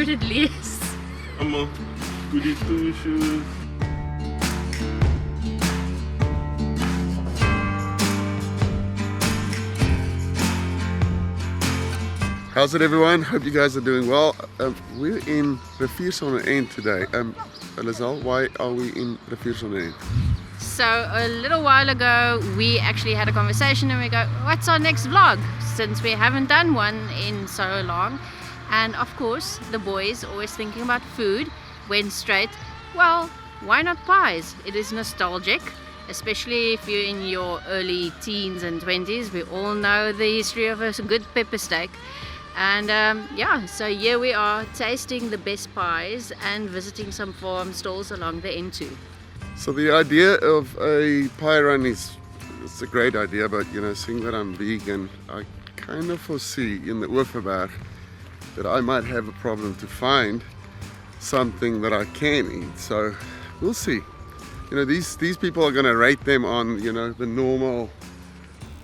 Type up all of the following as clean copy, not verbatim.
het lees. Allemaal goody two shoes. How's it, everyone? Hope you guys are doing well. We're in Riviersonne-End today. Elizal, why are we in Riviersonne-End? So a little while ago we actually had a conversation and we go, what's our next vlog? Since we haven't done one in so long. And of course the boys, always thinking about food, went straight, well, why not pies? It is nostalgic, especially if you're in your early teens and 20s. We all know the history of a good pepper steak. And yeah, so here we are tasting the best pies and visiting some farm stalls along the N2. So the idea of a pie run it's a great idea, but you know, seeing that I'm vegan, I kind of foresee in the Oeverberg that I might have a problem to find something that I can eat. So we'll see. You know, these people are going to rate them on, you know, the normal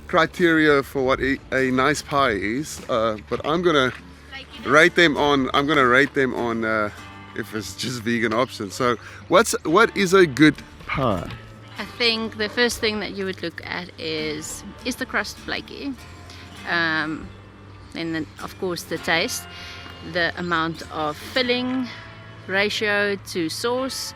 criteria for what a nice pie is, but I'm gonna rate them on if it's just vegan options. So what is a good pie? I think the first thing that you would look at is the crust flaky? And then of course the taste, the amount of filling ratio to sauce.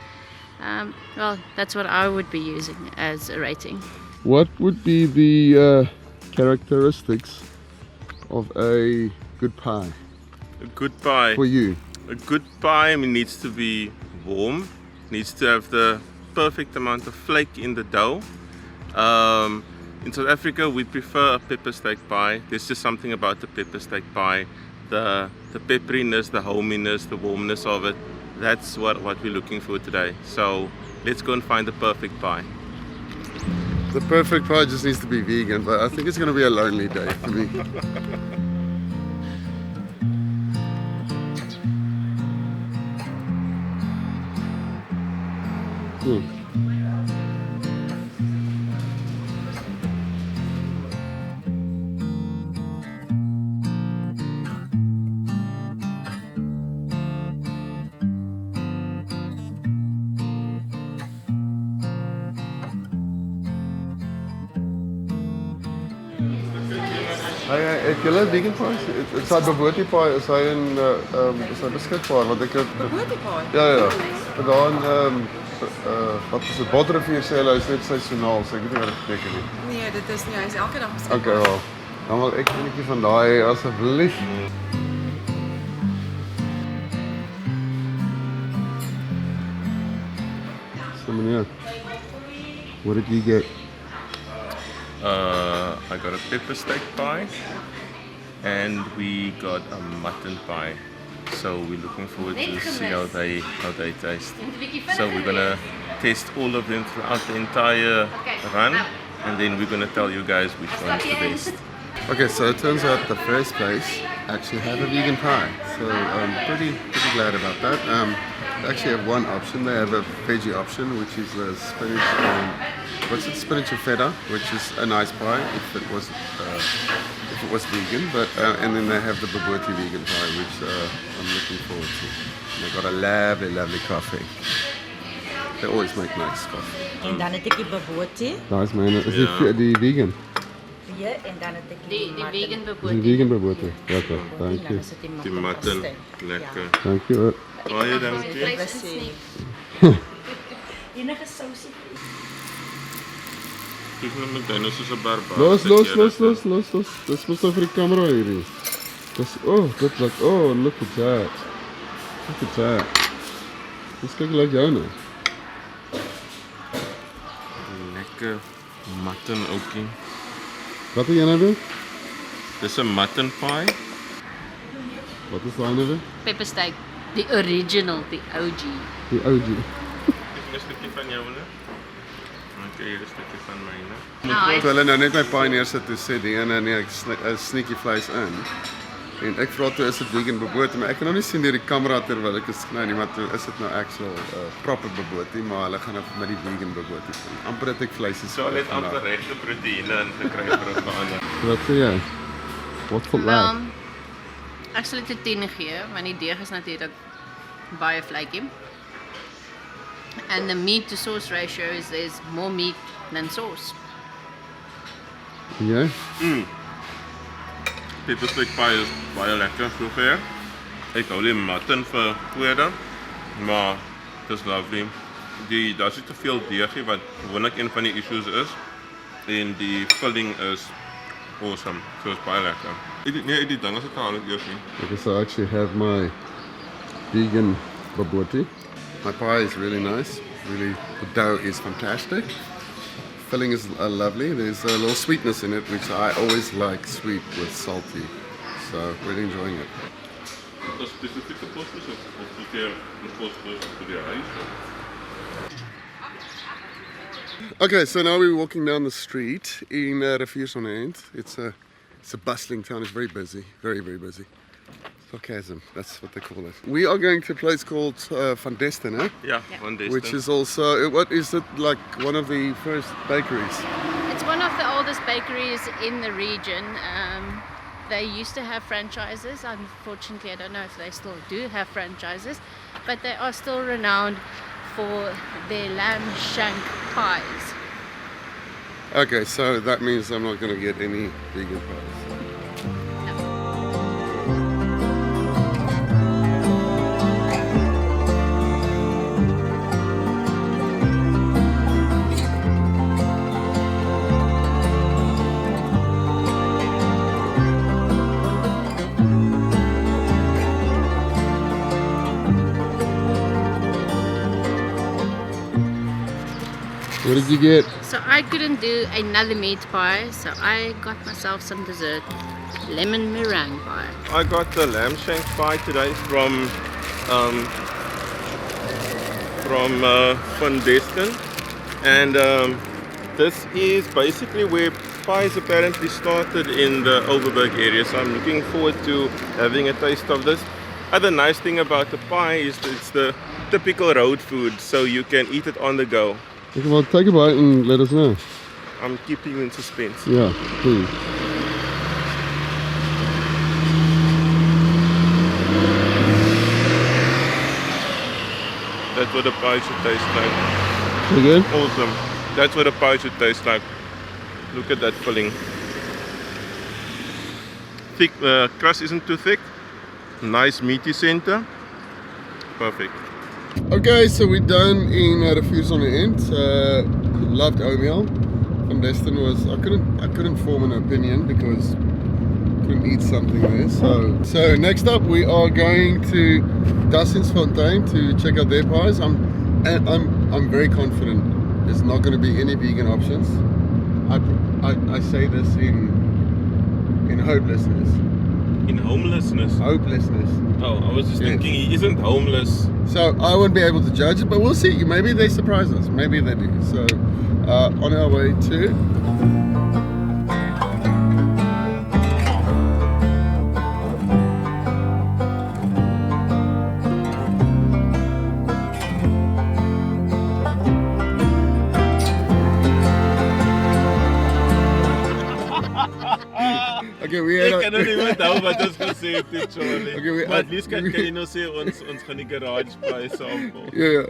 Well, that's what I would be using as a rating. What would be the characteristics of a good pie? A good pie. For you? A good pie needs to be warm, needs to have the perfect amount of flake in the dough. In South Africa we prefer a pepper steak pie. There's just something about the pepper steak pie, the pepperiness, the hominess, the warmness of it. That's what we're looking for today. So let's go and find the perfect pie. The perfect pie just needs to be vegan, but I think it's going to be a lonely day for me. Het julle vegan pies? Is hy bobotie pie, is hy beskikbaar? Want ek het Bobotie pie? Ja. Daar wat is dit? Botterrivier sê hulle is net seisoonaal, so ek weet nie wat dit beteken nie. Nee, dit is nie, hy is elke dag beskikbaar. Okay, wel. Dan wil ek enetjie van daai asseblief. So meneer, what did you get? I got a pepper steak pie and we got a mutton pie. So we're looking forward to see how they taste. So we're gonna test all of them throughout the entire run, and then we're gonna tell you guys which one's the best. Okay, so it turns out the first place actually have a vegan pie. So I'm pretty glad about that. They actually have one option. They have a veggie option, which is the spinach and spinach and feta, which is a nice pie if it was vegan. But and then they have the bobotie vegan pie, which I'm looking forward to. And they got a lovely coffee. They always make nice coffee. En dan het ek die bobotie. Nice man. Is die vegan? Ja, en dan het ek Die vegan Is bobotie. die vegan bobotie? Lekker, dank je. Die mutton, lekker. Dank je. Baie dankie. Enige sousie. Kyk nou met Dennis soos 'n barbaar. Los. Dis mos nou vir die kamera hierdie. Dis dit lyk look at that. Look at that. Dis kyk like jou nou. Lekker mutton ookie. Wat het jy nou doen? Dis 'n mutton pie. Wat is daai nou? Pepper steak, the original, the OG. Die OG. Dis 'n stukkie van joune. Okay, hier is 'n stukkie van myne. Nice. Toe hulle nou net my pie neersit, toe sê die ene nee, ek sneakie vleis in. En ek vra toe is dit vegan bobotie, maar ek kan nou nie sien deur die kamera terwyl ek is nou nie, maar toe is dit nou actual proper bobotie, maar hulle gaan nou met die vegan bobotie doen. Amper het ek vleis is. So al het amper regte proteïene ingekry vir 'n verander. Wat sê jy? Wat vir Wel, Ek sal dit 'n 10 gee, want die deeg is natuurlik baie flaky. And the meat to sauce ratio is there's more meat than sauce. Ja. Peppersteak pie is baie lekker sover. Ek hou die mutton vir tweede, maar dit is lovely. Daar zit te veel deeg in, wat gewoonlik een van die issues is. En die filling is awesome. So it's baie lekker. Nee, die ding is het al eers nie. Okay, so I actually have my vegan baboti. My pie is really nice. Really, the dough is fantastic. Filling is lovely. There's a little sweetness in it, which I always like sweet with salty. So really enjoying it. Is dat specifieke postes of is dit een postes voor die huis? Okay, so now we're walking down the street in Riviersonend. It's a bustling town. It's very busy, very busy. Sarcasm, that's what they call it. We are going to a place called Van Desten, eh? Ja, Van Desten. Which is also, what is it, like one of the first bakeries? It's one of the oldest bakeries in the region. They used to have franchises. Unfortunately, I don't know if they still do have franchises, but they are still renowned for their lamb shank pies. Okay, so that means I'm not going to get any vegan pies. What did you get? So I couldn't do another meat pie, so I got myself some dessert. Lemon meringue pie. I got the lamb shank pie today from Van Desten, and this is basically where pies apparently started in the Overberg area. So I'm looking forward to having a taste of this. Other nice thing about the pie is that it's the typical road food, so you can eat it on the go. Okay, well, take a bite and let us know. I'm keeping you in suspense. Yeah, please. That's what a pie should taste like. You good? Awesome. That's what a pie should taste like. Look at that filling. Thick, crust isn't too thick. Nice meaty center. Perfect. Okay, so we're done in Riviersonend. Loved oatmeal. Van Desten was, I couldn't form an opinion because I couldn't eat something there. So next up we are going to Dussensfontein to check out their pies. I'm very confident there's not going to be any vegan options. I say this in hopelessness. In homelessness. Hopelessness. Oh, I was just thinking he isn't homeless. So I won't be able to judge it, but we'll see. Maybe they surprise us. Maybe they do. So on our way to okay, we Ek kan nou nie onthou wat ons gesê het nie, Charlie. Okay, maar at least kan jy nou sê ons gaan die garage pie sample. Yeah,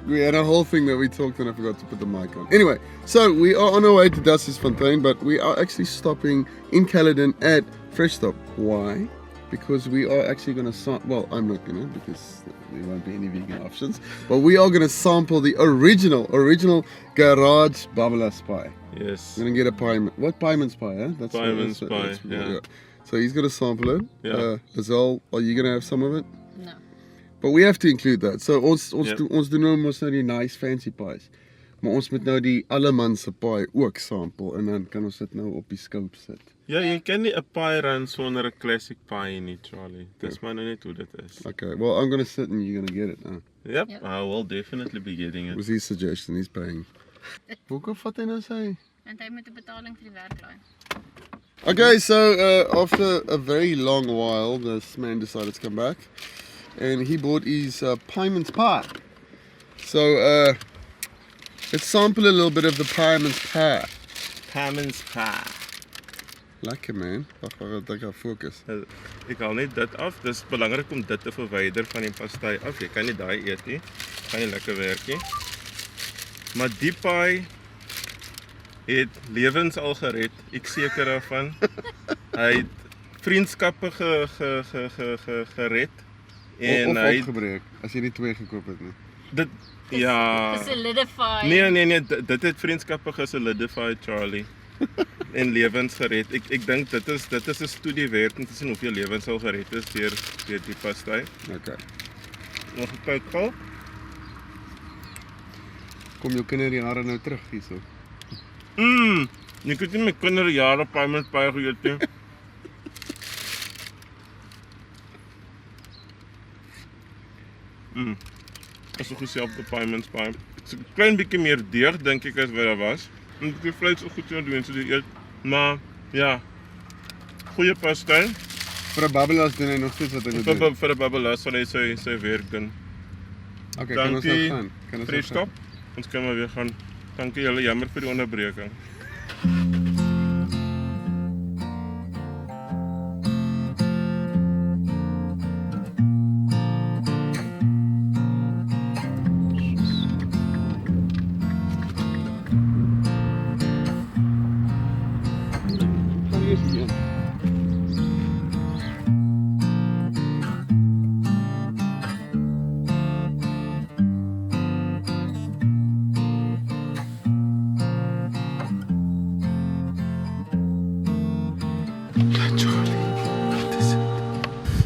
we had a whole thing that we talked and I forgot to put the mic on. Anyway, so we are on our way to Dussensfontein, but we are actually stopping in Caledon at Fresh Stop. Why? Because we are actually going to well, I'm not going to, because there won't be any vegan options, but we are going to sample the original garage Babbela's pie. Yes. We're going to get a pie. What pieman's pie, eh? That's Pieman's pie, yeah. So he's going to sample it. Yeah. Lizelle, are you going to have some of it? No. But we have to include that. So ons doen nou mos nou die nice fancy pies. Maar ons moet nou die alleman se pie ook sample en dan kan ons dit nou op die scope sit. Ja, jy kan nie 'n pie run sonder 'n classic pie nie, Charlie. Dis maar nou net hoe dit is. Okay, well I'm going to sit and you're going to get it now. Yep, I will definitely be getting it. Was his suggestion, he's paying. Hoekom vat hy nou sy? Want hy moet 'n betaling vir die werk kry. Okay, so after a very long while, this man decided to come back and he bought his pieman's pie. So let's sample a little bit of the pieman's pie. Pieman's pie. Lekker man. Wag, wat ek gaan fokus. Ek haal net dit af. Dis belangrik om dit te verwyder van die pastei af. Jy kan nie daai eet nie. Kan nie lekker werk nie. Maar die pie het lewens al gered. Ek seker daarvan. Hy het vriendskappe gered. En Of hy opgebreek, as jy nie 2 gekoop het nie. dit ja. Solidify. Nee, dit het vriendskappe gesolidify, Charlie. En lewens gered. Ek dink dit is 'n studie werd om te sien hoeveel lewens al gered is deur die pastei. Okay. Nog 'n kyk gou. Kom jou kinderjare nou terug hierso. Ek het nie my kinderjare pie met pie geëet nie. As so geselfde pie met pie. So 'n klein bietjie meer deeg dink ek as wat daar was. En die vleis ook goed doen so die eet. Maar ja. Goeie pastei. Vir 'n babbelas doen hy nog steeds wat hy moet doen. Vir 'n babbelas sal hy sy werk doen. Okay, kan ons nou gaan? Kan ons nou Stop. Ons kan maar weer gaan. Dankie julle, jammer vir die onderbreking.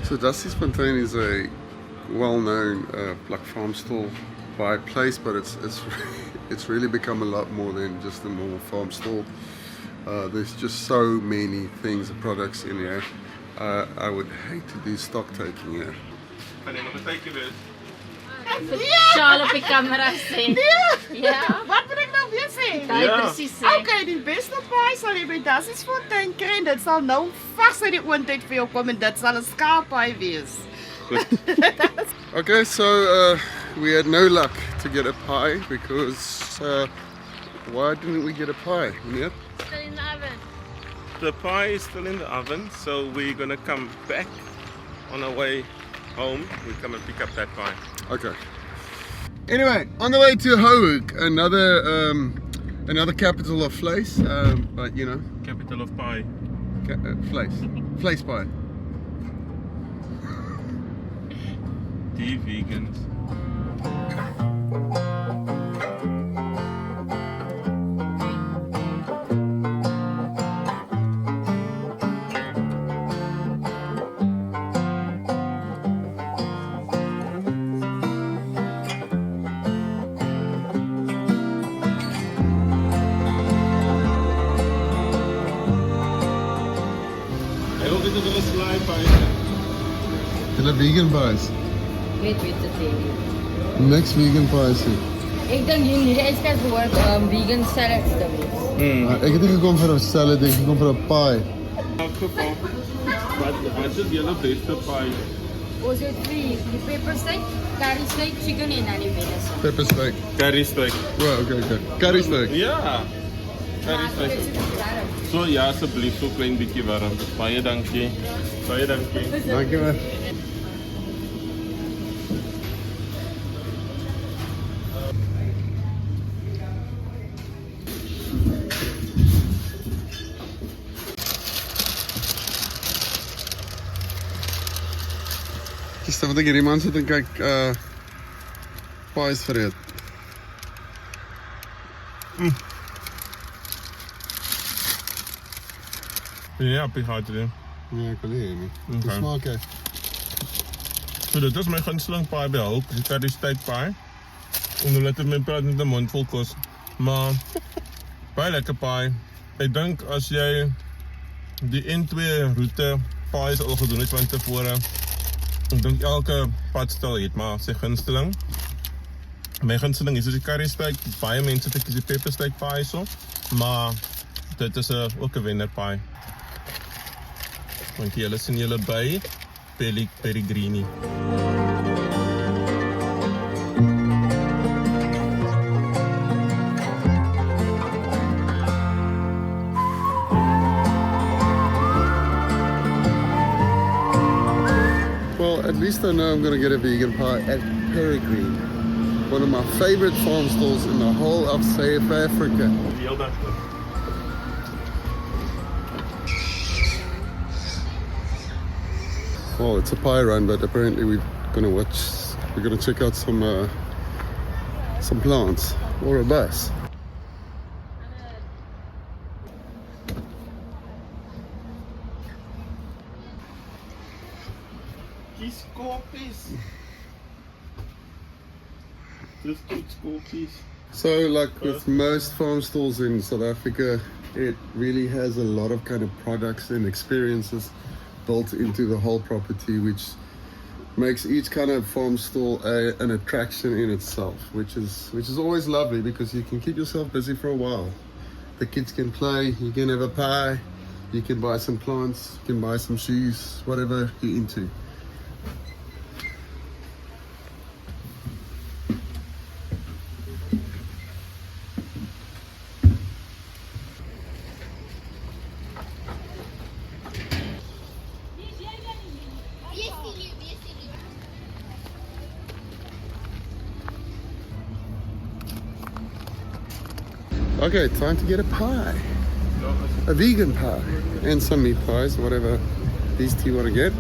So Dusty's Plantain is a well-known like farmstall pie place, but it's really become a lot more than just a normal farm stall. There's just so many things and products in here. I would hate to do stock taking here. Kan jy nog 'n tydjie wees? Charles op die kamera sê. Ja. Wat moet ek nou weer sê? Daai Ja. presies sê. Okay, die beste paai sal jy by Dusty's Fontein kry en dit sal nou vars uit die oondheid vir jou kom en dit sal 'n skaappaai wees. Okay, so we had no luck to get a pie because why didn't we get a pie? Yeah? Still in the oven. The pie is still in the oven, so we're gonna come back on our way home. We come and pick up that pie. Okay. Anyway, on the way to Hoek, another capital of vlees, but you know, Capital of pie. vlees pie. Die vegans. Hy wil dit as 'n slaai pie. Hulle vegan pies. Weet te sê nie. Niks vegan pies nie. Ek dink hierdie yskas behoort vegan salads te wees. Ek het nie gekom vir 'n salad, ek het gekom vir 'n pie. In elk geval, wat is julle beste pie? Ons het die pepper steak, curry steak, chicken en dan die medicine. Pepper steak. Curry steak. Wow, okay. Curry steak. Ja. Curry steak. So ja, asseblief so klein bietjie warm. Baie dankie. Baie dankie. Dankjewel. Gister wat ek hierdie man sit en kyk pies vreet. Ja, pie. Nee, ek wil nie hê nie. Okay. Hoe smaak hy? So dit is my gunsteling pie by Hulk, die curry steak pie. En hulle het my praat met 'n mond vol kos. Maar baie lekker pie. Ek dink as jy die N2 roete pies al gedoen het van tevore, ek dink elke padstal het maar sy gunsteling. My gunsteling is die curry steak. Baie mense het die pepper steak pie so, maar dit is ook 'n wenner pie. Want julle sien julle by Pellegrini. least I know I'm going to get a vegan pie at Peregrine, one of my favorite farm stalls in the whole of South Africa. Oh, it's a pie run, but apparently we're going to check out some plants or a bus. Kies kopies. Just kies kopies. So, like with most farm stalls in South Africa, it really has a lot of kind of products and experiences built into the whole property, which makes each kind of farm stall an attraction in itself, which is always lovely because you can keep yourself busy for a while. The kids can play, you can have a pie, you can buy some plants, you can buy some shoes, whatever you're into. Okay, time to get a pie. A vegan pie. And some meat pies, whatever these two want to get.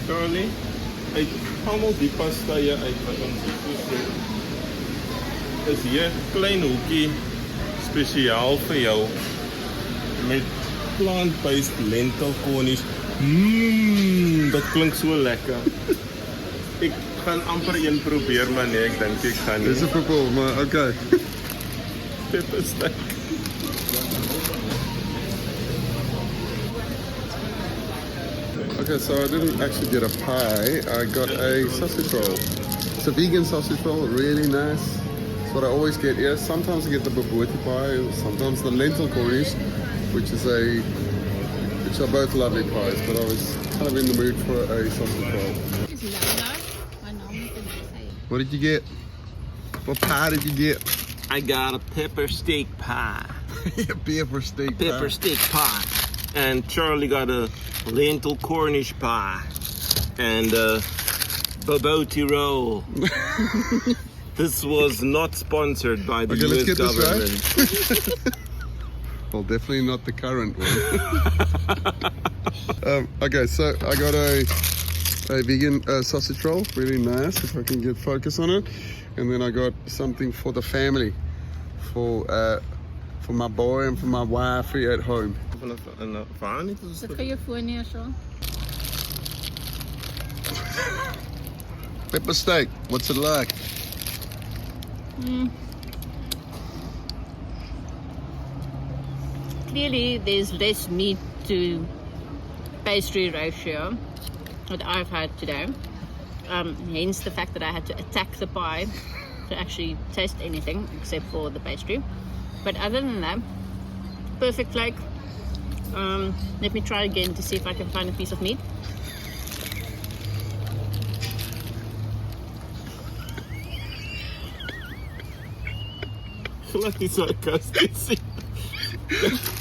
Charlie, uit allemaal die pastaien uit wat ons hier is hier 'n klein hoekie spesiaal vir jou met plant-based lentil cornies. Dat klink so lekker. Ek gaan amper een probeer, maar nee, ek dink ek gaan nie. Dis 'n probeer, maar okay. Pepper steak. Okay, so I didn't actually get a pie. I got a sausage roll. It's a vegan sausage roll, really nice. It's what I always get here. Sometimes I get the bobotie pie, sometimes the lentil cornies, which are both lovely pies, but I was kind of in the mood for a sausage roll. What did you get? What pie did you get? I got a pepper steak pie. A pepper steak pie. Pepper steak pie. And Charlie got a lentil Cornish pie. And a bobotie roll. This was not sponsored by the Okay, let's US get this government. Well, definitely not the current one. Okay, so I got a vegan sausage roll, really nice, if I can get focus on it. And then I got something for the family, for my boy and for my wife at home. Sit gou jou foon neer so. Pepper steak, what's it like? Clearly there's less meat to pastry ratio that I've had today. Hence the fact that I had to attack the pie to actually taste anything except for the pastry. But other than that, perfect flake. Let me try again to see if I can find a piece of meat. Laat die sarkasties.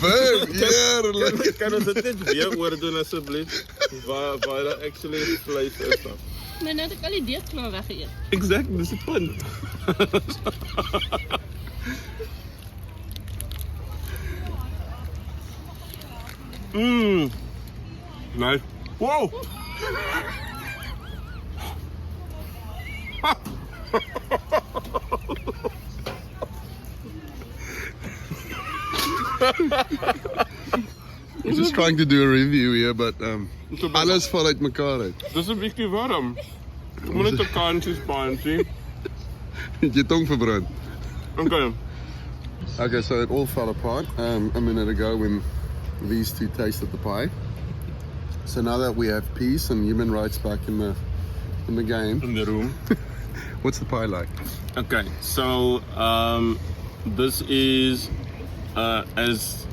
Boom, yeah. Kan ons dit net weer oordoen asseblief? Waar daar actually vleis is dan. Maar nou het ek al die deeg klaar weggeëet. Exact, dis die punt. Nice. Wow! We're just trying to do a review here, but alles val uit mekaar uit. Dis 'n bietjie warm. Ek moet net 'n kansie spaar, sien? Het je tong verbrand? Okay. Okay, so it all fell apart a minute ago when these two tasted the pie. So now that we have peace and human rights back in the game, In the room. what's the pie like? Okay, so this is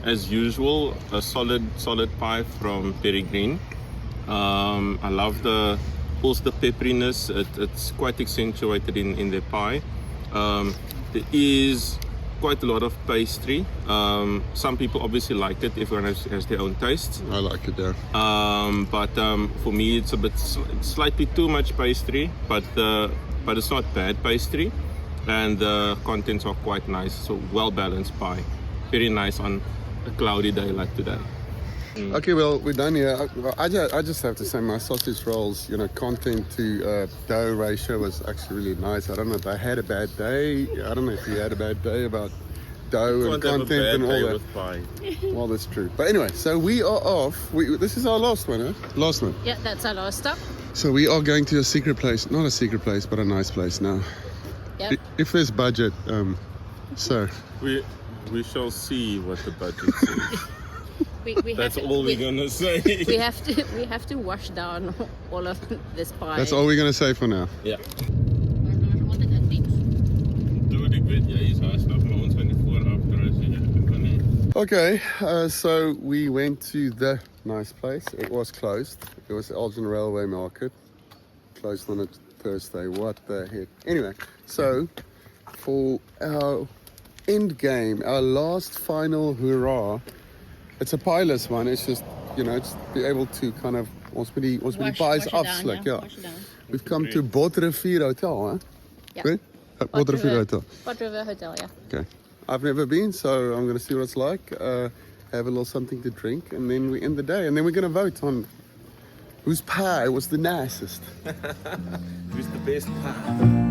as usual a solid pie from Peregrine. I love also the pepperiness. It's quite accentuated in the pie. There is quite a lot of pastry. Some people obviously like it. Everyone has their own taste. I like it, yeah. But for me, it's a bit slightly too much pastry. But it's not bad pastry, and the contents are quite nice. So well balanced pie, very nice on a cloudy day like today. Okay, well, we're done here. I just have to say my sausage rolls, you know, content to dough ratio was actually really nice. I don't know if I had a bad day. I don't know if you had a bad day about dough and content and all that. With pie. Well, that's true. But anyway, so we are off. This is our last one, huh? Last one. Yeah, that's our last stop. So we are going to a secret place. Not a secret place, but a nice place now. Yep. If there's budget, so. We shall see what the budget says. We That's have to, all we're gonna say. we have to wash down all of this pie. That's all we're going to say for now. Ja. Doe ik weet, jy is haast af, maar ons gaan nie vooraf kry as jy kan nie. Okay, so we went to the nice place. It was closed. It was Elgin Railway Market. Closed on a Thursday. What the heck? Anyway, so for our end game, our last final hurrah, it's a pieless one. It's just, you know, it's be able to kind of ons met die pies afslik. Ja. We've come to Botrivier Hotel, huh? Yeah. Good? Botrivier Hotel. Botrivier Hotel, yeah. Okay. I've never been, so I'm going to see what it's like. Have a little something to drink, and then we end the day. And then we're going to vote on whose pie was the nicest. Who's the best pie?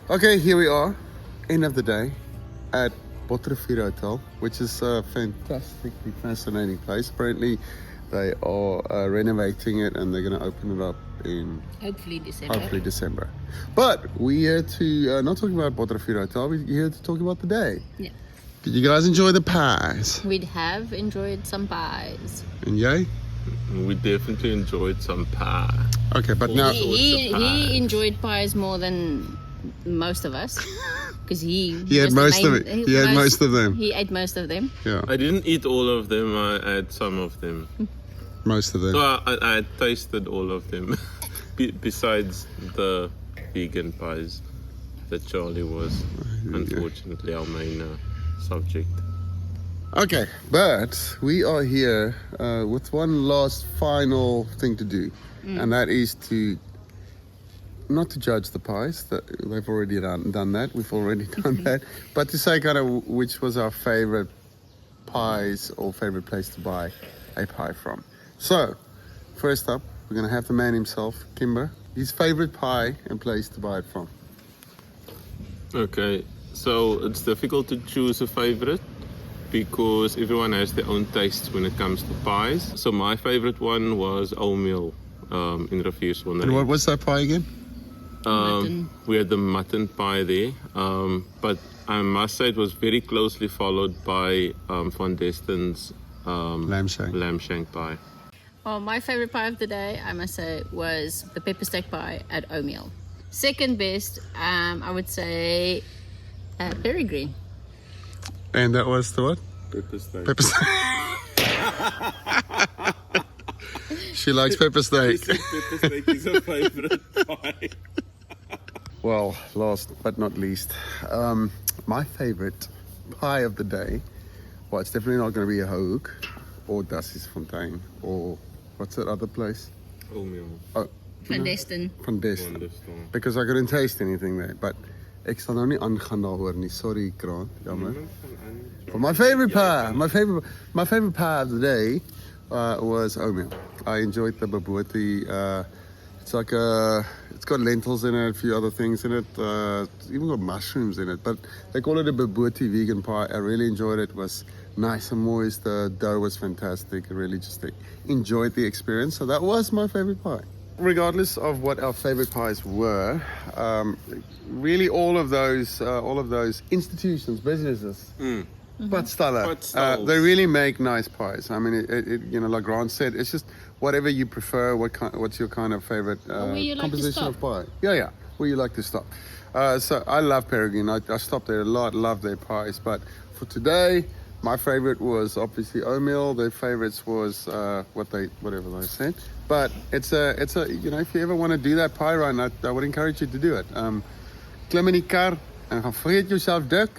Okay, here we are, end of the day at Botrivier Hotel, which is a fantastically fascinating place. Apparently, they are renovating it and they're going to open it up in Hopefully December. But we're here to not talk about Botrivier Hotel. We're here to talk about the day. Yeah. Did you guys enjoy the pies? We'd have enjoyed some pies. And yay? We definitely enjoyed some pie. Okay, but now He enjoyed pies more than most of us, because he had most of it. He had most of them. He ate most of them. Yeah, I didn't eat all of them. I had some of them. most of them. So I tasted all of them. Besides the vegan pies that Charlie was, unfortunately, our main subject. Okay, but we are here with one last final thing to do, and that is to not to judge the pies. That they've already done that. We've already done that, but to say kind of which was our favorite pies or favorite place to buy a pie from. So, first up, we're gonna have the man himself, Kimber. His favorite pie and place to buy it from. Okay, so it's difficult to choose a favorite because everyone has their own tastes when it comes to pies. So my favorite one was oatmeal in Rivierswonderland. And what was that pie again? We had the mutton pie there, but I must say it was very closely followed by Van Deston's Lamb shank pie. Oh, my favorite pie of the day, I must say, was the pepper steak pie at O'Meal. Second best, I would say Peregrine. And that was the what? Pepper steak. Pepper steak. She likes pepper steak. Pepper steak is her favorite pie. Well, last but not least, my favorite pie of the day, well, it's definitely not going to be a Hoek or Dassie's Fontein or what's that other place? Oatmeal. Oh, Van Deston. Van Deston. Because I couldn't taste anything there, but ek sal nou nie aangaan daaroor nie. Sorry, Grant. Jammer. But my favorite pie, my favorite pie of the day was oatmeal. I enjoyed the baboti. It's like it's got lentils in it, a few other things in it. It's even got mushrooms in it. But they call it a baboti vegan pie. I really enjoyed it. It was nice and moist. The dough was fantastic. I really just enjoyed the experience. So that was my favorite pie. regardless of what our favorite pies were, really all of those institutions, businesses, Farmstalls. they really make nice pies. I mean, like Grant said, it's just whatever you prefer. What's your kind of favorite where you like to composition stop. of pie? Yeah, where you like to stop. So I love Peregrine. I stopped there a lot. Love their pies. But for today, my favorite was obviously O'Meal. Their favorites was whatever they said. But it's a if you ever want to do that pie run, I would encourage you to do it. Klim in die kar en gaan vreet jouself dik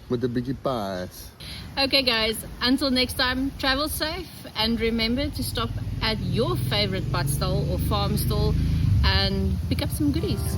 met 'n bietjie pies. Okay guys, until next time, travel safe and remember to stop at your favorite pot stall or farm stall and pick up some goodies.